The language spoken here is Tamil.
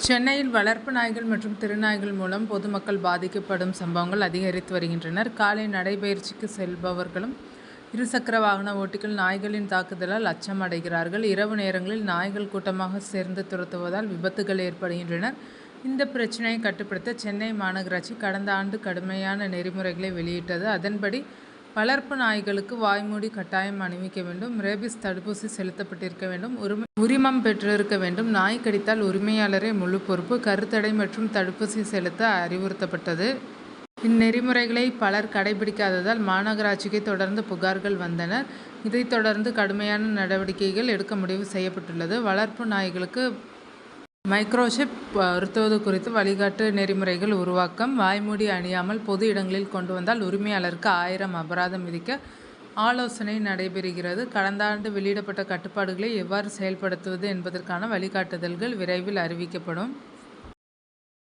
சென்னையில் வளர்ப்பு நாய்கள் மற்றும் தெருநாய்கள் மூலம் பொதுமக்கள் பாதிக்கப்படும் சம்பவங்கள் அதிகரித்து வருகின்றனர். காலை நடைபயிற்சிக்கு செல்பவர்களும் இருசக்கர வாகன ஓட்டிகள் நாய்களின் தாக்குதலால் அச்சம் அடைகிறார்கள். இரவு நேரங்களில் நாய்கள் கூட்டமாக சேர்ந்து துரத்துவதால் விபத்துகள் ஏற்படுகின்றன. இந்த பிரச்சினையை கட்டுப்படுத்த சென்னை மாநகராட்சி கடந்த ஆண்டு கடுமையான நெறிமுறைகளை வெளியிட்டது. அதன்படி வளர்ப்பு நாய்களுக்கு வாய்மூடி கட்டாயம் அணிவிக்க வேண்டும், ரேபிஸ் தடுப்பூசி செலுத்தப்பட்டிருக்க வேண்டும், உரிமம் பெற்றிருக்க வேண்டும், நாய் கடித்தால் உரிமையாளரே முழு பொறுப்பு, கருத்தடை மற்றும் தடுப்பூசி செலுத்த அறிவுறுத்தப்பட்டது. இந்நெறிமுறைகளை பலர் கடைபிடிக்காததால் மாநகராட்சிக்கு தொடர்ந்து புகார்கள் வந்தன. இதைத் தொடர்ந்து கடுமையான நடவடிக்கைகள் எடுக்க முடிவு செய்யப்பட்டுள்ளது. வளர்ப்பு நாய்களுக்கு மைக்ரோசிப் பொருத்துவது குறித்து வழிகாட்டு நெறிமுறைகள் உருவாக்கம். வாய்மூடி அணியாமல் பொது இடங்களில் கொண்டு வந்தால் உரிமையாளருக்கு 1000 அபராதம் விதிக்க ஆலோசனை நடைபெறுகிறது. கடந்த ஆண்டு வெளியிடப்பட்ட கட்டுப்பாடுகளை எவ்வாறு செயல்படுத்துவது என்பதற்கான வழிகாட்டுதல்கள் விரைவில் அறிவிக்கப்படும்.